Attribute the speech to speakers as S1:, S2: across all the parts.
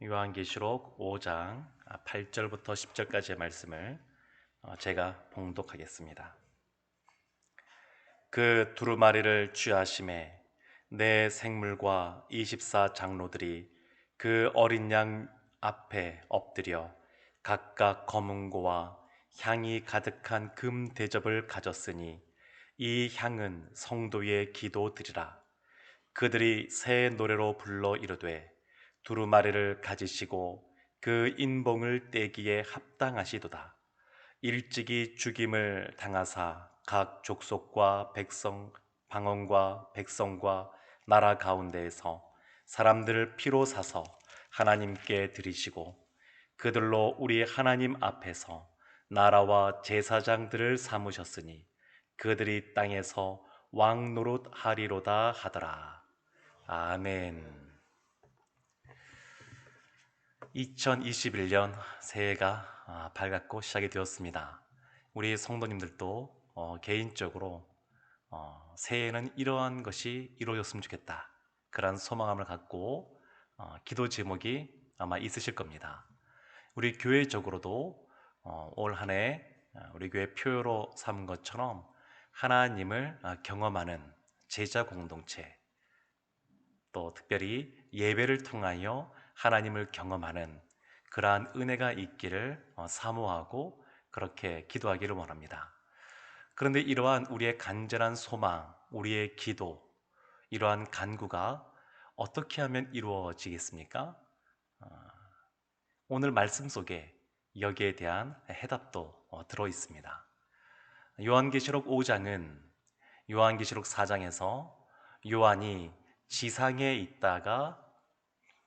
S1: 요한계시록 5장 8절부터 10절까지의 말씀을 제가 봉독하겠습니다. 그 두루마리를 취하심에 내 생물과 24 장로들이 그 어린 양 앞에 엎드려 각각 검은고와 향이 가득한 금 대접을 가졌으니 이 향은 성도의 기도드리라. 그들이 새 노래로 불러 이르되 두루마리를 가지시고 그 인봉을 떼기에 합당하시도다. 일찍이 죽임을 당하사 각 족속과 백성, 방언과 백성과 나라 가운데에서 사람들을 피로 사서 하나님께 드리시고 그들로 우리 하나님 앞에서 나라와 제사장들을 삼으셨으니 그들이 땅에서 왕 노릇 하리로다 하더라. 아멘. 2021년 새해가 밝았고 시작이 되었습니다. 우리 성도님들도 개인적으로 새해에는 이러한 것이 이루어졌으면 좋겠다, 그런 소망함을 갖고 기도 제목이 아마 있으실 겁니다. 우리 교회적으로도 올 한 해 우리 교회 표어로 삼은 것처럼 하나님을 경험하는 제자 공동체, 또 특별히 예배를 통하여 하나님을 경험하는 그러한 은혜가 있기를 사모하고 그렇게 기도하기를 원합니다. 그런데 이러한 우리의 간절한 소망, 우리의 기도, 이러한 간구가 어떻게 하면 이루어지겠습니까? 오늘 말씀 속에 여기에 대한 해답도 들어 있습니다. 요한계시록 5장은 요한계시록 4장에서 요한이 지상에 있다가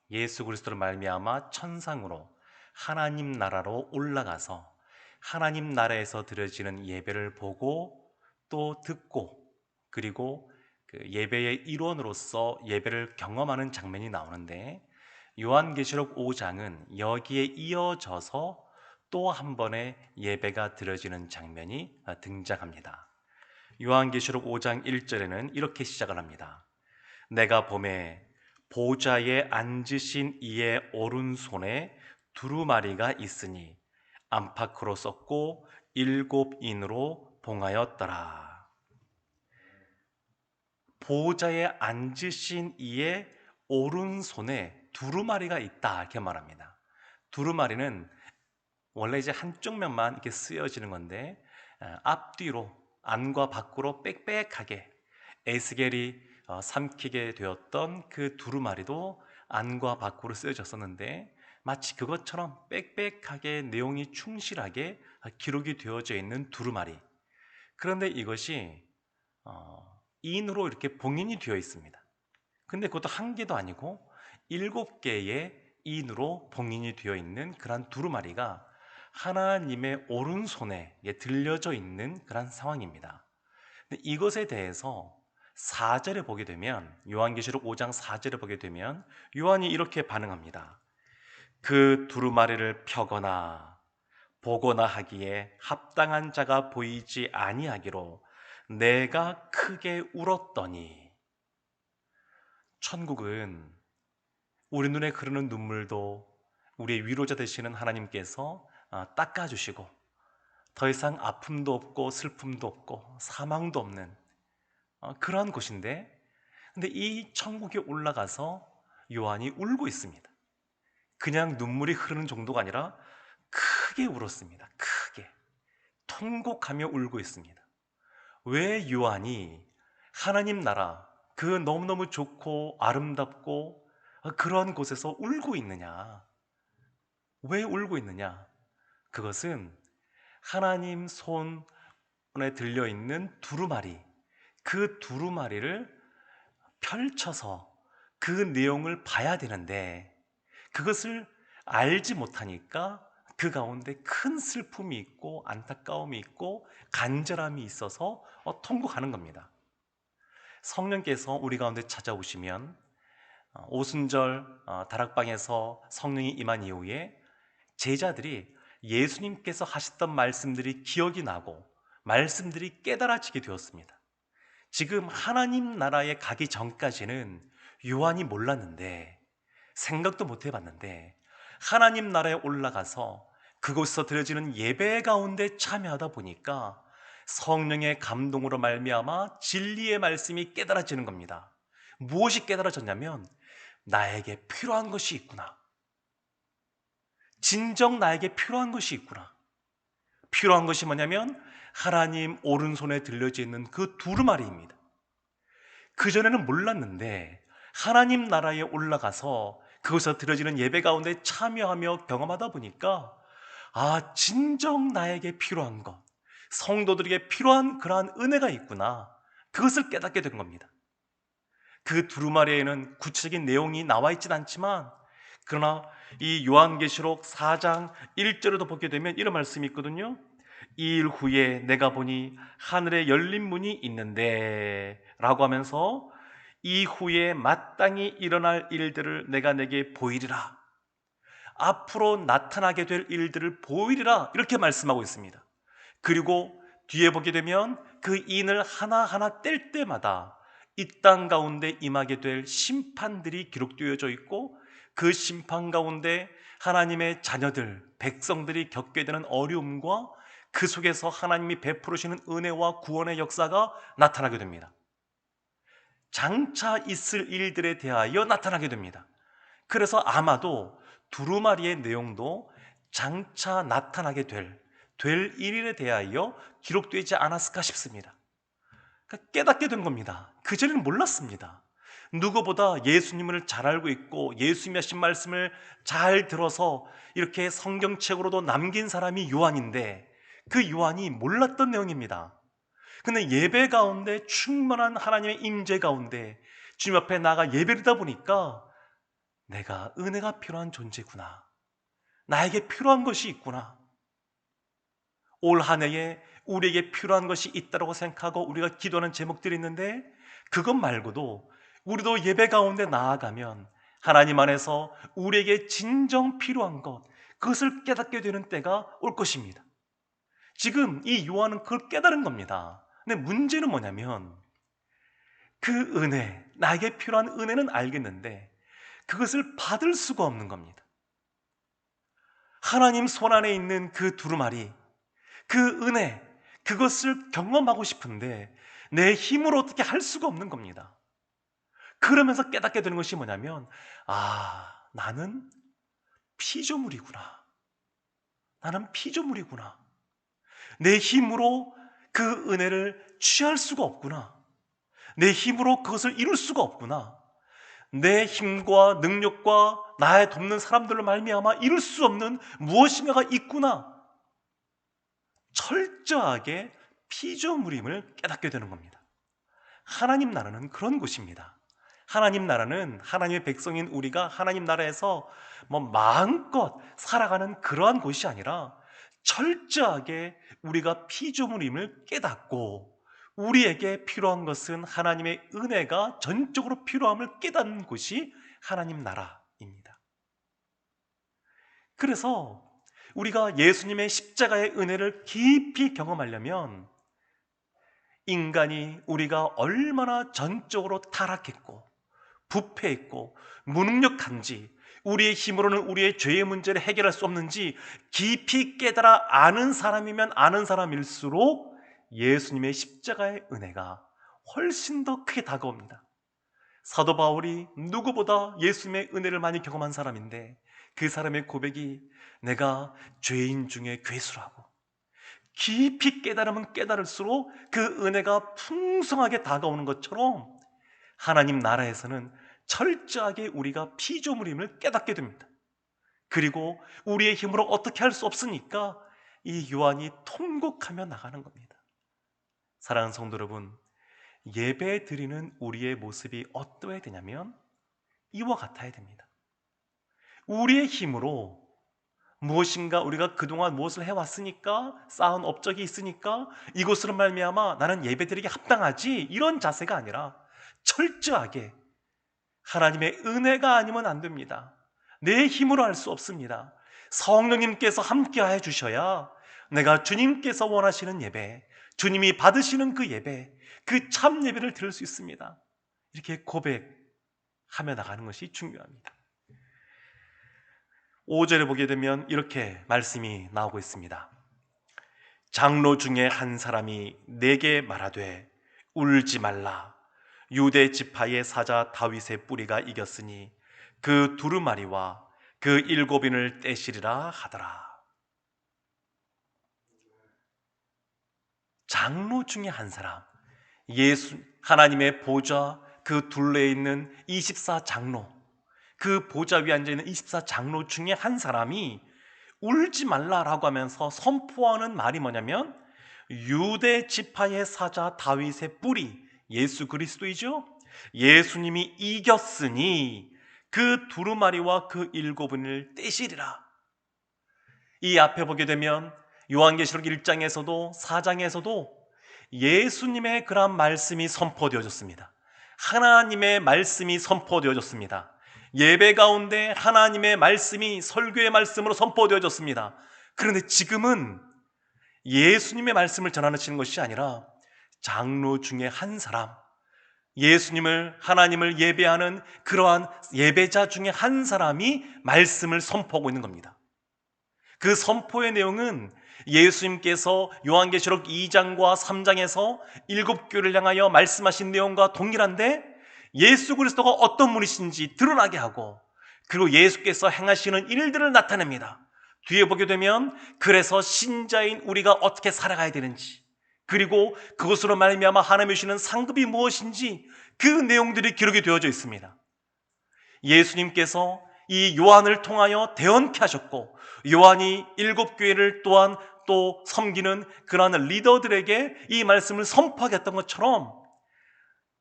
S1: 예수 그리스도를 말미암아 천상으로 하나님 나라로 올라가서 하나님 나라에서 드려지는 예배를 보고 또 듣고, 그리고 그 예배의 일원으로서 예배를 경험하는 장면이 나오는데, 요한계시록 5장은 여기에 이어져서 또 한 번의 예배가 드려지는 장면이 등장합니다. 요한계시록 5장 1절에는 이렇게 시작을 합니다. 내가 보매 보좌에 앉으신 이의 오른손에 두루마리가 있으니 안팎으로 썼고 7인으로 봉하였더라. 보좌에 앉으신 이의 오른손에 두루마리가 있다, 이렇게 말합니다. 두루마리는 원래 이제 한쪽 면만 이렇게 쓰여지는 건데, 앞뒤로 안과 밖으로 빽빽하게 에스겔이 삼키게 되었던 그 두루마리도 안과 밖으로 쓰여졌었는데, 마치 그것처럼 빽빽하게 내용이 충실하게 기록이 되어져 있는 두루마리. 그런데 이것이 인으로 이렇게 봉인이 되어 있습니다. 근데 그것도 한 개도 아니고 7개의 인으로 봉인이 되어 있는 그런 두루마리가 하나님의 오른손에 들려져 있는 그런 상황입니다. 근데 이것에 대해서 4절에 보게 되면, 요한계시록 5장 4절에 보게 되면 요한이 이렇게 반응합니다. 그 두루마리를 펴거나 보거나 하기에 합당한 자가 보이지 아니하기로 내가 크게 울었더니. 천국은 우리 눈에 흐르는 눈물도 우리의 위로자 되시는 하나님께서 닦아주시고, 더 이상 아픔도 없고 슬픔도 없고 사망도 없는 그러한 곳인데, 근데 이 천국에 올라가서 요한이 울고 있습니다. 그냥 눈물이 흐르는 정도가 아니라 크게 울었습니다. 크게 통곡하며 울고 있습니다. 왜 요한이 하나님 나라, 그 너무너무 좋고 아름답고 그러한 곳에서 울고 있느냐? 왜 울고 있느냐? 그것은 하나님 손에 들려있는 두루마리, 그 두루마리를 펼쳐서 그 내용을 봐야 되는데, 그것을 알지 못하니까 그 가운데 큰 슬픔이 있고 안타까움이 있고 간절함이 있어서 통곡하는 겁니다. 성령께서 우리 가운데 찾아오시면 오순절 다락방에서 성령이 임한 이후에 제자들이 예수님께서 하셨던 말씀들이 기억이 나고 말씀들이 깨달아지게 되었습니다. 지금 하나님 나라에 가기 전까지는 요한이 몰랐는데, 생각도 못 해봤는데 하나님 나라에 올라가서 그곳에서 드려지는 예배 가운데 참여하다 보니까 성령의 감동으로 말미암아 진리의 말씀이 깨달아지는 겁니다. 무엇이 깨달아졌냐면 나에게 필요한 것이 있구나. 진정 나에게 필요한 것이 있구나. 필요한 것이 뭐냐면 하나님 오른손에 들려져 있는 그 두루마리입니다. 그전에는 몰랐는데 하나님 나라에 올라가서 그곳에서 드려지는 예배 가운데 참여하며 경험하다 보니까 진정 나에게 필요한 것, 성도들에게 필요한 그러한 은혜가 있구나. 그것을 깨닫게 된 겁니다. 그 두루마리에는 구체적인 내용이 나와 있진 않지만 그러나 이 요한계시록 4장 1절에도 보게 되면 이런 말씀이 있거든요. 이 일 후에 내가 보니 하늘에 열린 문이 있는데 라고 하면서 이후에 마땅히 일어날 일들을 내가 내게 보이리라. 앞으로 나타나게 될 일들을 보이리라 이렇게 말씀하고 있습니다. 그리고 뒤에 보게 되면 그 인을 하나하나 뗄 때마다 이 땅 가운데 임하게 될 심판들이 기록되어져 있고 그 심판 가운데 하나님의 자녀들, 백성들이 겪게 되는 어려움과 그 속에서 하나님이 베풀으시는 은혜와 구원의 역사가 나타나게 됩니다. 장차 있을 일들에 대하여 나타나게 됩니다. 그래서 아마도 두루마리의 내용도 장차 나타나게 될 일에 대하여 기록되지 않았을까 싶습니다. 그러니까 깨닫게 된 겁니다. 그전에는 몰랐습니다. 누구보다 예수님을 잘 알고 있고 예수님이 하신 말씀을 잘 들어서 이렇게 성경책으로도 남긴 사람이 요한인데 그 요한이 몰랐던 내용입니다. 근데 예배 가운데 충만한 하나님의 임재 가운데 주님 앞에 나가 예배드리다 보니까 내가 은혜가 필요한 존재구나. 나에게 필요한 것이 있구나. 올 한 해에 우리에게 필요한 것이 있다고 생각하고 우리가 기도하는 제목들이 있는데 그것 말고도 우리도 예배 가운데 나아가면 하나님 안에서 우리에게 진정 필요한 것, 그것을 깨닫게 되는 때가 올 것입니다. 지금 이 요한은 그걸 깨달은 겁니다. 근데 문제는 뭐냐면 그 은혜, 나에게 필요한 은혜는 알겠는데 그것을 받을 수가 없는 겁니다. 하나님 손 안에 있는 그 두루마리, 그 은혜, 그것을 경험하고 싶은데 내 힘으로 어떻게 할 수가 없는 겁니다. 그러면서 깨닫게 되는 것이 뭐냐면 나는 피조물이구나. 나는 피조물이구나. 내 힘으로 그 은혜를 취할 수가 없구나. 내 힘으로 그것을 이룰 수가 없구나. 내 힘과 능력과 나의 돕는 사람들로 말미암아 이룰 수 없는 무엇인가가 있구나. 철저하게 피조물임을 깨닫게 되는 겁니다. 하나님 나라는 그런 곳입니다. 하나님 나라는 하나님의 백성인 우리가 하나님 나라에서 마음껏 살아가는 그러한 곳이 아니라 철저하게 우리가 피조물임을 깨닫고 우리에게 필요한 것은 하나님의 은혜가 전적으로 필요함을 깨닫는 곳이 하나님 나라입니다. 그래서 우리가 예수님의 십자가의 은혜를 깊이 경험하려면 인간이 우리가 얼마나 전적으로 타락했고 부패했고 무능력한지, 우리의 힘으로는 우리의 죄의 문제를 해결할 수 없는지 깊이 깨달아 아는 사람이면 아는 사람일수록 예수님의 십자가의 은혜가 훨씬 더 크게 다가옵니다. 사도 바울이 누구보다 예수님의 은혜를 많이 경험한 사람인데 그 사람의 고백이 내가 죄인 중에 괴수라고, 깊이 깨달으면 깨달을수록 그 은혜가 풍성하게 다가오는 것처럼 하나님 나라에서는 철저하게 우리가 피조물임을 깨닫게 됩니다. 그리고 우리의 힘으로 어떻게 할 수 없으니까 이 요한이 통곡하며 나가는 겁니다. 사랑하는 성도 여러분, 예배 드리는 우리의 모습이 어떠해야 되냐면 이와 같아야 됩니다. 우리의 힘으로 무엇인가 우리가 그동안 무엇을 해왔으니까, 쌓은 업적이 있으니까 이것으로 말미암아 나는 예배드리기 합당하지, 이런 자세가 아니라 철저하게 하나님의 은혜가 아니면 안 됩니다. 내 힘으로 할 수 없습니다. 성령님께서 함께하여 주셔야 내가 주님께서 원하시는 예배, 주님이 받으시는 그 예배, 그 참 예배를 드릴 수 있습니다. 이렇게 고백하며 나가는 것이 중요합니다. 5절에 보게 되면 이렇게 말씀이 나오고 있습니다. 장로 중에 한 사람이 내게 말하되 울지 말라. 유대 지파의 사자 다윗의 뿌리가 이겼으니 그 두루마리와 그 일곱인을 떼시리라 하더라. 장로 중에 한 사람, 예수 하나님의 보좌 그 둘레에 있는 24장로, 그 보좌 위에 앉아 있는 24장로 중에 한 사람이 울지 말라라고 하면서 선포하는 말이 뭐냐면 유대 지파의 사자 다윗의 뿌리, 예수 그리스도이죠. 예수님이 이겼으니 그 두루마리와 그 일곱인을 떼시리라. 이 앞에 보게 되면 요한계시록 1장에서도 4장에서도 예수님의 그런 말씀이 선포되어졌습니다. 하나님의 말씀이 선포되어졌습니다. 예배 가운데 하나님의 말씀이 설교의 말씀으로 선포되어졌습니다. 그런데 지금은 예수님의 말씀을 전하시는 것이 아니라 장로 중에 한 사람, 예수님을, 하나님을 예배하는 그러한 예배자 중에 한 사람이 말씀을 선포하고 있는 겁니다. 그 선포의 내용은 예수님께서 요한계시록 2장과 3장에서 7교회를 향하여 말씀하신 내용과 동일한데 예수 그리스도가 어떤 분이신지 드러나게 하고, 그리고 예수께서 행하시는 일들을 나타냅니다. 뒤에 보게 되면 그래서 신자인 우리가 어떻게 살아가야 되는지, 그리고 그것으로 말미암아 하나님이 주시는 상급이 무엇인지 그 내용들이 기록이 되어져 있습니다. 예수님께서 이 요한을 통하여 대언케 하셨고, 요한이 7교회를 또한 또 섬기는 그러한 리더들에게 이 말씀을 선포하게 했던 것처럼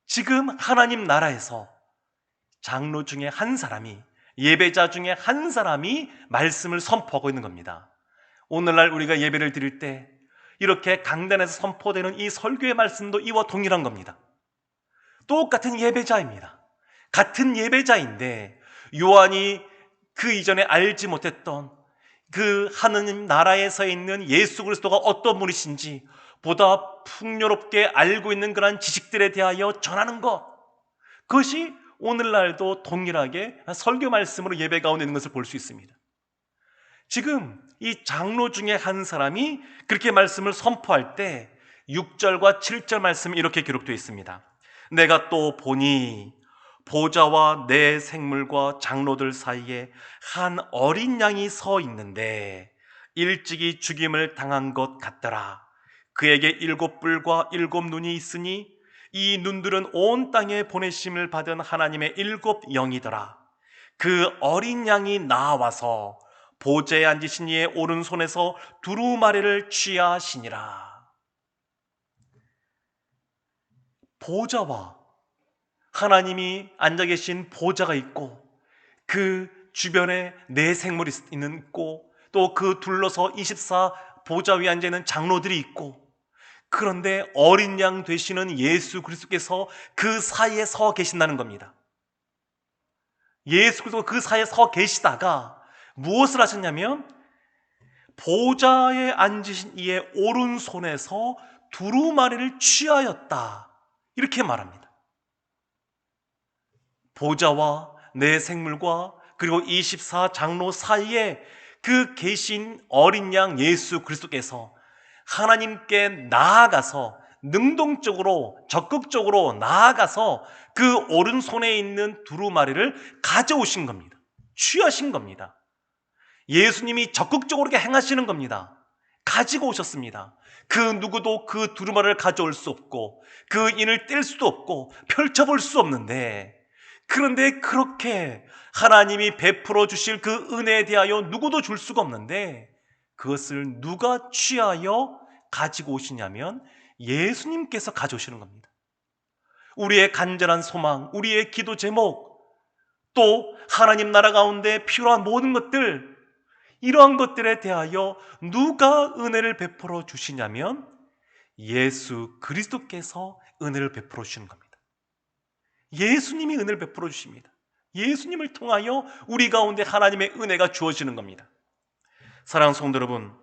S1: 지금 하나님 나라에서 장로 중에 한 사람이, 예배자 중에 한 사람이 말씀을 선포하고 있는 겁니다. 오늘날 우리가 예배를 드릴 때 이렇게 강단에서 선포되는 이 설교의 말씀도 이와 동일한 겁니다. 똑같은 예배자입니다. 같은 예배자인데 요한이 그 이전에 알지 못했던 그 하느님 나라에 서 있는 예수 그리스도가 어떤 분이신지 보다 풍요롭게 알고 있는 그런 지식들에 대하여 전하는 것, 그것이 오늘날도 동일하게 설교 말씀으로 예배 가운데 있는 것을 볼 수 있습니다. 지금 이 장로 중에 한 사람이 그렇게 말씀을 선포할 때 6절과 7절 말씀이 이렇게 기록되어 있습니다. 내가 또 보니 보좌와 내 생물과 장로들 사이에 한 어린 양이 서 있는데 일찍이 죽임을 당한 것 같더라. 그에게 7뿔과 7눈이 있으니 이 눈들은 온 땅에 보내심을 받은 하나님의 7 영이더라. 그 어린 양이 나와서 보좌에 앉으신 이의 오른손에서 두루마리를 취하시니라. 보좌와 하나님이 앉아 계신 보좌가 있고 그 주변에 내 생물이 있고 또 그 둘러서 24 보좌 위에 앉아 있는 장로들이 있고, 그런데 어린 양 되시는 예수 그리스도께서 그 사이에 서 계신다는 겁니다. 예수 그리스도가 그 사이에 서 계시다가 무엇을 하셨냐면 보좌에 앉으신 이의 오른손에서 두루마리를 취하였다, 이렇게 말합니다. 보좌와 내 생물과 그리고 24 장로 사이에 그 계신 어린 양 예수 그리스도께서 하나님께 나아가서 능동적으로 적극적으로 나아가서 그 오른손에 있는 두루마리를 가져오신 겁니다. 취하신 겁니다. 예수님이 적극적으로 행하시는 겁니다. 가지고 오셨습니다. 그 누구도 그 두루마리를 가져올 수 없고 그 인을 뗄 수도 없고 펼쳐볼 수 없는데, 그런데 그렇게 하나님이 베풀어 주실 그 은혜에 대하여 누구도 줄 수가 없는데 그것을 누가 취하여 가지고 오시냐면 예수님께서 가져오시는 겁니다. 우리의 간절한 소망, 우리의 기도 제목, 또 하나님 나라 가운데 필요한 모든 것들, 이러한 것들에 대하여 누가 은혜를 베풀어 주시냐면 예수 그리스도께서 은혜를 베풀어 주시는 겁니다. 예수님이 은혜를 베풀어 주십니다. 예수님을 통하여 우리 가운데 하나님의 은혜가 주어지는 겁니다. 사랑하는 성도 여러분,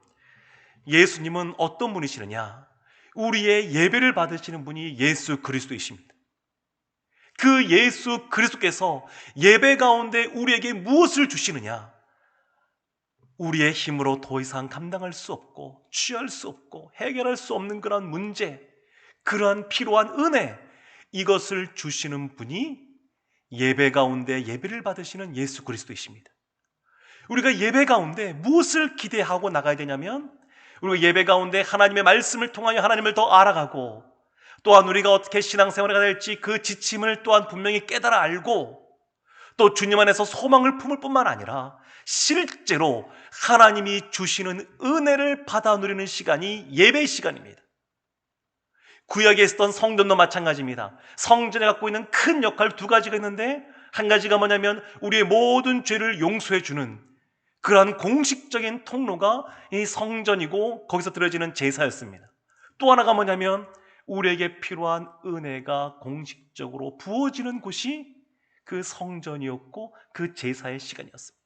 S1: 예수님은 어떤 분이시느냐? 우리의 예배를 받으시는 분이 예수 그리스도이십니다. 그 예수 그리스도께서 예배 가운데 우리에게 무엇을 주시느냐? 우리의 힘으로 더 이상 감당할 수 없고 취할 수 없고 해결할 수 없는 그러한 문제, 그러한 필요한 은혜, 이것을 주시는 분이 예배 가운데 예배를 받으시는 예수 그리스도이십니다. 우리가 예배 가운데 무엇을 기대하고 나가야 되냐면, 우리가 예배 가운데 하나님의 말씀을 통하여 하나님을 더 알아가고, 또한 우리가 어떻게 신앙생활을 해야 될지 그 지침을 또한 분명히 깨달아 알고, 또 주님 안에서 소망을 품을 뿐만 아니라 실제로 하나님이 주시는 은혜를 받아 누리는 시간이 예배 시간입니다. 구약에 있었던 성전도 마찬가지입니다. 성전에 갖고 있는 큰 역할 두 가지가 있는데, 한 가지가 뭐냐면 우리의 모든 죄를 용서해 주는 그러한 공식적인 통로가 이 성전이고 거기서 드려지는 제사였습니다. 또 하나가 뭐냐면 우리에게 필요한 은혜가 공식적으로 부어지는 곳이 그 성전이었고 그 제사의 시간이었습니다.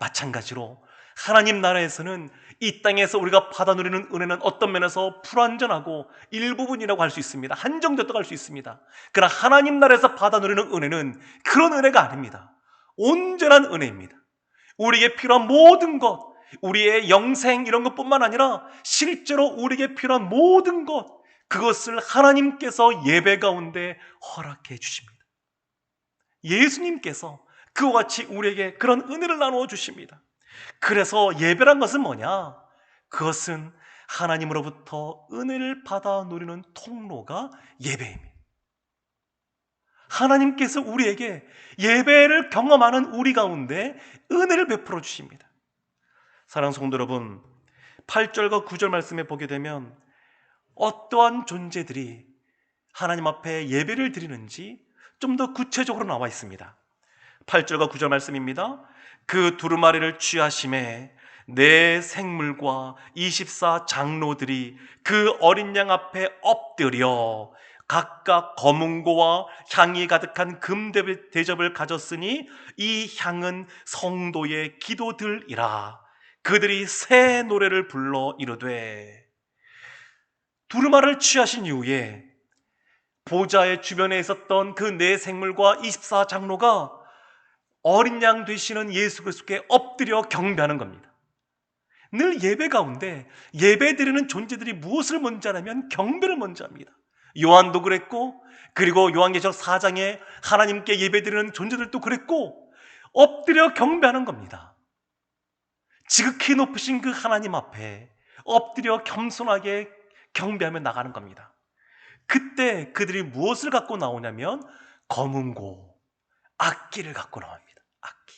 S1: 마찬가지로 하나님 나라에서는 이 땅에서 우리가 받아 누리는 은혜는 어떤 면에서 불완전하고 일부분이라고 할 수 있습니다. 한정됐다고 할 수 있습니다. 그러나 하나님 나라에서 받아 누리는 은혜는 그런 은혜가 아닙니다. 온전한 은혜입니다. 우리에게 필요한 모든 것, 우리의 영생 이런 것뿐만 아니라 실제로 우리에게 필요한 모든 것, 그것을 하나님께서 예배 가운데 허락해 주십니다. 예수님께서 그와 같이 우리에게 그런 은혜를 나누어 주십니다. 그래서 예배란 것은 뭐냐? 그것은 하나님으로부터 은혜를 받아 누리는 통로가 예배입니다. 하나님께서 우리에게 예배를 경험하는 우리 가운데 은혜를 베풀어 주십니다. 사랑하는 성도 여러분, 8절과 9절 말씀에 보게 되면 어떠한 존재들이 하나님 앞에 예배를 드리는지 좀 더 구체적으로 나와 있습니다. 8절과 9절 말씀입니다. 그 두루마리를 취하심에 내 생물과 24 장로들이 그 어린 양 앞에 엎드려 각각 검은고와 향이 가득한 금 대접을 가졌으니 이 향은 성도의 기도들이라. 그들이 새 노래를 불러 이르되. 두루마리를 취하신 이후에 보좌의 주변에 있었던 그 네 생물과 24 장로가 어린 양 되시는 예수 그리스도께 엎드려 경배하는 겁니다. 늘 예배 가운데 예배 드리는 존재들이 무엇을 먼저 하냐면 경배를 먼저 합니다. 요한도 그랬고, 그리고 요한계시록 4장에 하나님께 예배 드리는 존재들도 그랬고, 엎드려 경배하는 겁니다. 지극히 높으신 그 하나님 앞에 엎드려 겸손하게 경배하며 나가는 겁니다. 그때 그들이 무엇을 갖고 나오냐면 검은고, 악기를 갖고 나옵니다. 악기.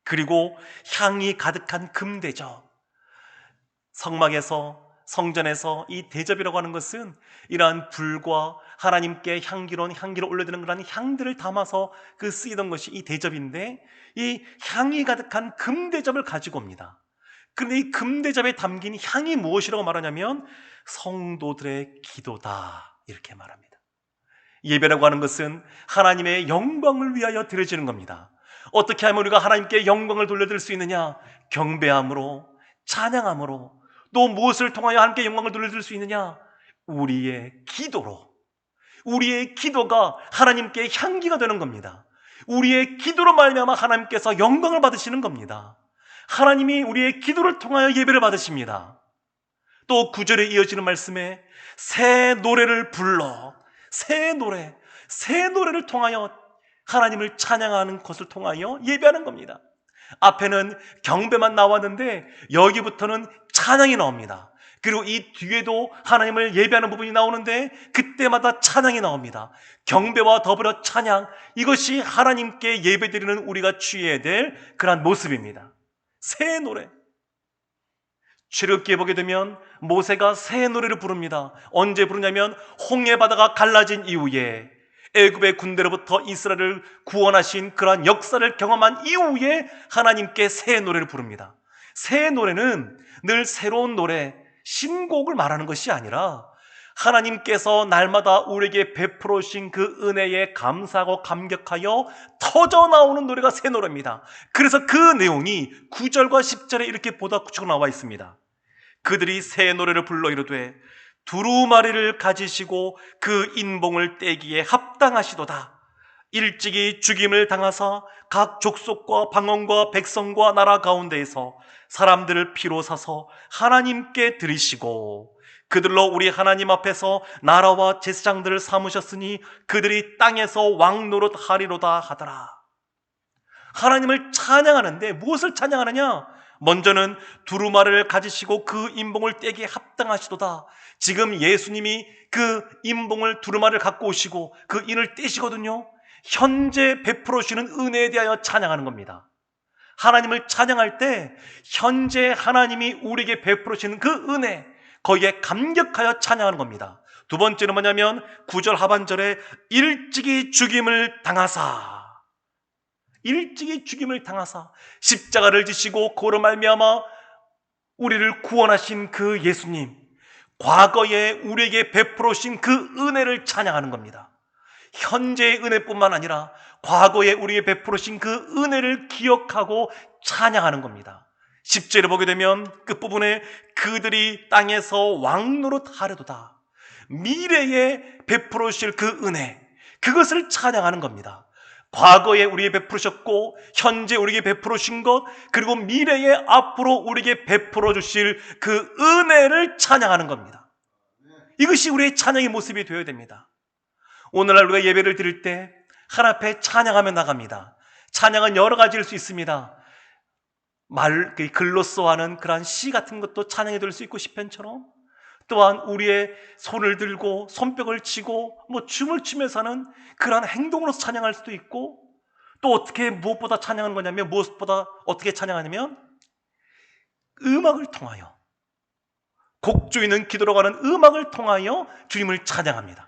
S1: 그리고 향이 가득한 금대접. 성막에서, 성전에서 이 대접이라고 하는 것은 이러한 불과 하나님께 향기로운 향기를 올려드리는 그런 향들을 담아서 그 쓰이던 것이 이 대접인데, 이 향이 가득한 금대접을 가지고 옵니다. 그런데 이 금대접에 담긴 향이 무엇이라고 말하냐면 성도들의 기도다, 이렇게 말합니다. 예배라고 하는 것은 하나님의 영광을 위하여 드려지는 겁니다. 어떻게 하면 우리가 하나님께 영광을 돌려드릴 수 있느냐? 경배함으로, 찬양함으로. 또 무엇을 통하여 하나님께 영광을 돌려드릴 수 있느냐? 우리의 기도로. 우리의 기도가 하나님께 향기가 되는 겁니다. 우리의 기도로 말미암아 하나님께서 영광을 받으시는 겁니다. 하나님이 우리의 기도를 통하여 예배를 받으십니다. 또 9절에 이어지는 말씀에 새 노래를 불러, 새 노래를 통하여 하나님을 찬양하는 것을 통하여 예배하는 겁니다. 앞에는 경배만 나왔는데 여기부터는 찬양이 나옵니다. 그리고 이 뒤에도 하나님을 예배하는 부분이 나오는데 그때마다 찬양이 나옵니다. 경배와 더불어 찬양, 이것이 하나님께 예배드리는 우리가 취해야 될 그러한 모습입니다. 새 노래. 출애굽기에 보게 되면 모세가 새 노래를 부릅니다. 언제 부르냐면 홍해 바다가 갈라진 이후에, 애굽의 군대로부터 이스라엘을 구원하신 그러한 역사를 경험한 이후에 하나님께 새 노래를 부릅니다. 새 노래는 늘 새로운 노래, 신곡을 말하는 것이 아니라 하나님께서 날마다 우리에게 베풀어 주신 그 은혜에 감사하고 감격하여 터져 나오는 노래가 새 노래입니다. 그래서 그 내용이 9절과 10절에 이렇게 보다 구체적으로 나와 있습니다. 그들이 새 노래를 불러 이르되 두루마리를 가지시고 그 인봉을 떼기에 합당하시도다. 일찍이 죽임을 당하사 각 족속과 방언과 백성과 나라 가운데에서 사람들을 피로 사서 하나님께 드리시고 그들로 우리 하나님 앞에서 나라와 제사장들을 삼으셨으니 그들이 땅에서 왕노릇 하리로다 하더라. 하나님을 찬양하는데 무엇을 찬양하느냐? 먼저는 두루마리를 가지시고 그 인봉을 떼기에 합당하시도다. 지금 예수님이 그 인봉을 두루마리를 갖고 오시고 그 인을 떼시거든요. 현재 베풀어 주시는 은혜에 대하여 찬양하는 겁니다. 하나님을 찬양할 때 현재 하나님이 우리에게 베풀어 주시는 그 은혜, 거기에 감격하여 찬양하는 겁니다. 두 번째는 뭐냐면 9절 하반절에 일찍이 죽임을 당하사, 일찍이 죽임을 당하사 십자가를 지시고 그로 말미암아 우리를 구원하신 그 예수님, 과거에 우리에게 베풀어 주신 그 은혜를 찬양하는 겁니다. 현재의 은혜뿐만 아니라 과거에 우리에게 베풀어 주신 그 은혜를 기억하고 찬양하는 겁니다. 10절에 보게 되면 끝부분에 그들이 땅에서 왕노릇 하려도다. 미래에 베풀어 주실 그 은혜, 그것을 찬양하는 겁니다. 과거에 우리에게 베푸셨고 현재 우리에게 베풀어 주신 것, 그리고 미래에 앞으로 우리에게 베풀어 주실 그 은혜를 찬양하는 겁니다. 이것이 우리의 찬양의 모습이 되어야 됩니다. 오늘날 우리가 예배를 드릴 때 하나님 앞에 찬양하며 나갑니다. 찬양은 여러 가지일 수 있습니다. 글로써 하는 그러한 시 같은 것도 찬양이 될 수 있고 시편처럼, 또한 우리의 손을 들고 손뼉을 치고 춤을 추면서 하는 그러한 행동으로서 찬양할 수도 있고, 또 어떻게 무엇보다 찬양하는 거냐면, 무엇보다 어떻게 찬양하냐면 음악을 통하여, 곡조이는 기도로 가는 음악을 통하여 주님을 찬양합니다.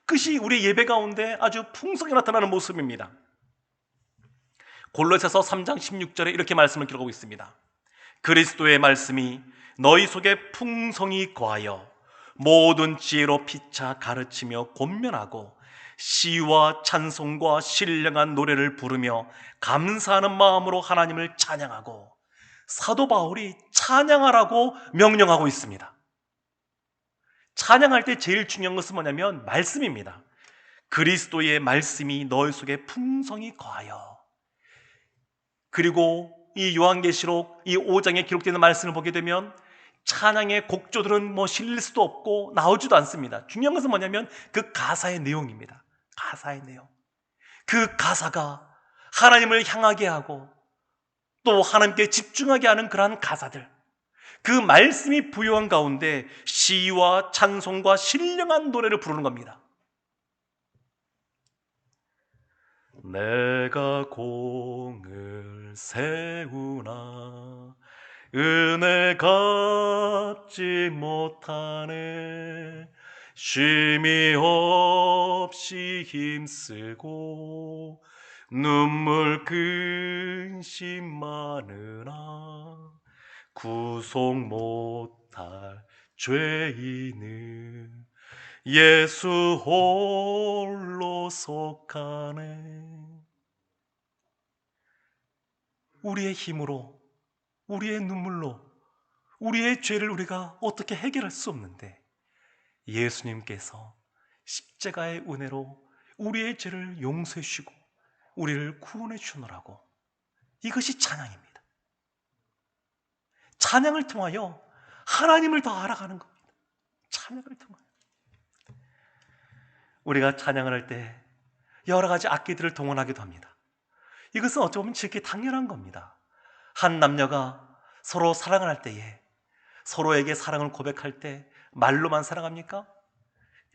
S1: 그것이 우리 예배 가운데 아주 풍성히 나타나는 모습입니다. 골로새서 3장 16절에 이렇게 말씀을 기록하고 있습니다. 그리스도의 말씀이 너희 속에 풍성히 거하여 모든 지혜로 피차 가르치며 권면하고 시와 찬송과 신령한 노래를 부르며 감사하는 마음으로 하나님을 찬양하고, 사도 바울이 찬양하라고 명령하고 있습니다. 찬양할 때 제일 중요한 것은 뭐냐면 말씀입니다. 그리스도의 말씀이 너희 속에 풍성히 거하여. 그리고 이 요한계시록 이 5장에 기록되는 말씀을 보게 되면 찬양의 곡조들은 실릴 수도 없고 나오지도 않습니다. 중요한 것은 뭐냐면 그 가사의 내용입니다. 가사의 내용. 그 가사가 하나님을 향하게 하고 또 하나님께 집중하게 하는 그러한 가사들, 그 말씀이 부요한 가운데 시와 찬송과 신령한 노래를 부르는 겁니다. 내가 공을 세우나 은혜 갚지 못하네. 쉼이 없이 힘쓰고 눈물 근심 많으나 구속 못할 죄인은 예수 홀로 속하네. 우리의 힘으로, 우리의 눈물로 우리의 죄를 우리가 어떻게 해결할 수 없는데, 예수님께서 십자가의 은혜로 우리의 죄를 용서해 주시고 우리를 구원해 주노라고. 이것이 찬양입니다. 찬양을 통하여 하나님을 더 알아가는 겁니다. 찬양을 통하여. 우리가 찬양을 할 때 여러 가지 악기들을 동원하기도 합니다. 이것은 어찌 보면 지극히 당연한 겁니다. 한 남녀가 서로 사랑을 할 때에, 서로에게 사랑을 고백할 때 말로만 사랑합니까?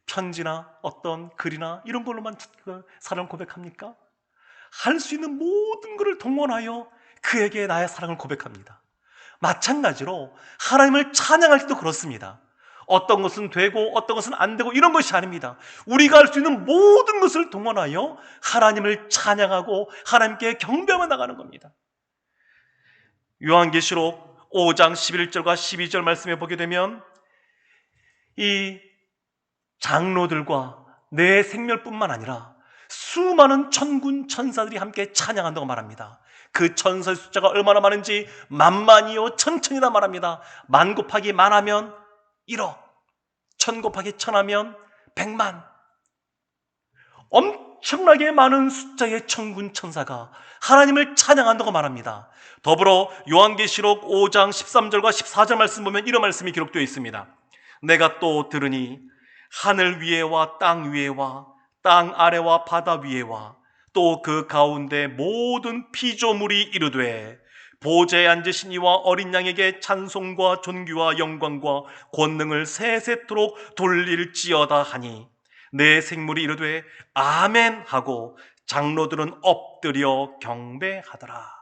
S1: 편지나 어떤 글이나 이런 걸로만 사랑을 고백합니까? 할 수 있는 모든 것을 동원하여 그에게 나의 사랑을 고백합니다. 마찬가지로 하나님을 찬양할 때도 그렇습니다. 어떤 것은 되고 어떤 것은 안 되고 이런 것이 아닙니다. 우리가 할 수 있는 모든 것을 동원하여 하나님을 찬양하고 하나님께 경배하며 나가는 겁니다. 요한계시록 5장 11절과 12절 말씀에 보게 되면 이 장로들과 내 생멸뿐만 아니라 수많은 천군 천사들이 함께 찬양한다고 말합니다. 그 천사의 숫자가 얼마나 많은지 만만이요 천천이다 말합니다. 만 곱하기 만하면 1억, 천 곱하기 천하면 100만. 엄청나게 많은 숫자의 천군 천사가 하나님을 찬양한다고 말합니다. 더불어 요한계시록 5장 13절과 14절 말씀 보면 이런 말씀이 기록되어 있습니다. 내가 또 들으니 하늘 위에와 땅 위에와 땅 아래와 바다 위에와 또 그 가운데 모든 피조물이 이르되 보좌에 앉으신 이와 어린 양에게 찬송과 존귀와 영광과 권능을 세세토록 돌릴지어다 하니 내 생물이 이르되 아멘 하고 장로들은 엎드려 경배하더라.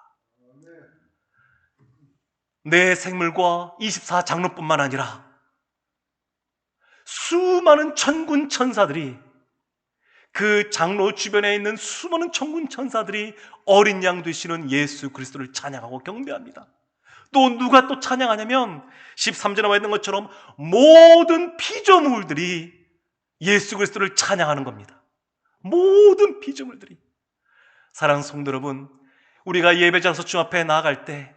S1: 내 생물과 24장로뿐만 아니라 수많은 천군 천사들이, 그 장로 주변에 있는 수많은 천군 천사들이 어린 양 되시는 예수 그리스도를 찬양하고 경배합니다. 또 누가 또 찬양하냐면 13절에 나와 있는 것처럼 모든 피조물들이 예수 그리스도를 찬양하는 겁니다. 모든 피조물들이. 사랑하는 성도 여러분, 우리가 예배장에서 주 앞에 나아갈 때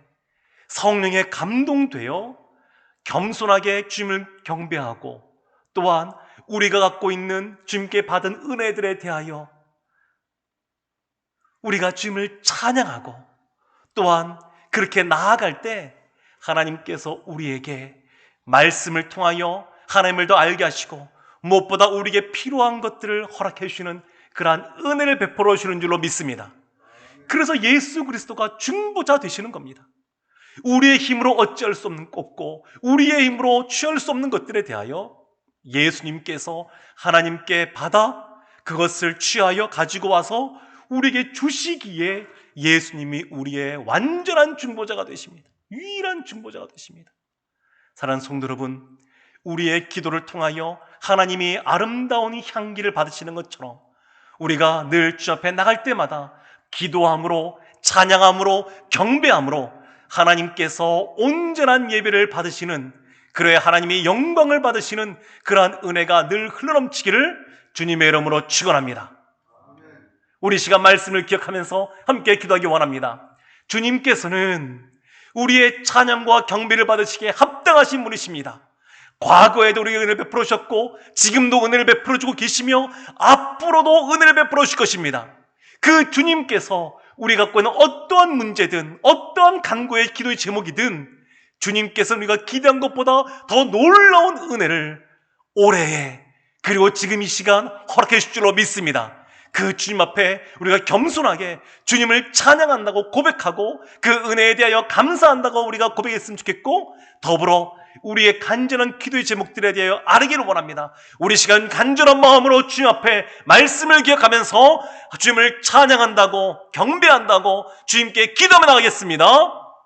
S1: 성령에 감동되어 겸손하게 주님을 경배하고, 또한 우리가 갖고 있는 주님께 받은 은혜들에 대하여 우리가 주님을 찬양하고, 또한 그렇게 나아갈 때 하나님께서 우리에게 말씀을 통하여 하나님을 더 알게 하시고, 무엇보다 우리에게 필요한 것들을 허락해 주시는 그러한 은혜를 베풀어 주시는 줄로 믿습니다. 그래서 예수 그리스도가 중보자 되시는 겁니다. 우리의 힘으로 어찌할 수 없는 없고 우리의 힘으로 취할 수 없는 것들에 대하여 예수님께서 하나님께 받아 그것을 취하여 가지고 와서 우리에게 주시기에 예수님이 우리의 완전한 중보자가 되십니다. 유일한 중보자가 되십니다. 사랑하는 성도 여러분, 우리의 기도를 통하여 하나님이 아름다운 향기를 받으시는 것처럼 우리가 늘 주 앞에 나갈 때마다 기도함으로, 찬양함으로, 경배함으로 하나님께서 온전한 예배를 받으시는, 그래야 하나님이 영광을 받으시는 그러한 은혜가 늘 흘러넘치기를 주님의 이름으로 축원합니다. 우리 시간 말씀을 기억하면서 함께 기도하기 원합니다. 주님께서는 우리의 찬양과 경배를 받으시기에 합당하신 분이십니다. 과거에도 우리에게 은혜를 베풀어 주셨고 지금도 은혜를 베풀어 주고 계시며 앞으로도 은혜를 베풀어 주실 것입니다. 그 주님께서 우리 갖고 있는 어떠한 문제든 어떠한 간구의 기도의 제목이든 주님께서 우리가 기대한 것보다 더 놀라운 은혜를 올해에, 그리고 지금 이 시간 허락해 주실 줄로 믿습니다. 그 주님 앞에 우리가 겸손하게 주님을 찬양한다고 고백하고 그 은혜에 대하여 감사한다고 우리가 고백했으면 좋겠고, 더불어 우리의 간절한 기도의 제목들에 대하여 아뢰기를 원합니다. 우리 시간 간절한 마음으로 주님 앞에 말씀을 기억하면서 주님을 찬양한다고 경배한다고 주님께 기도하며 나가겠습니다.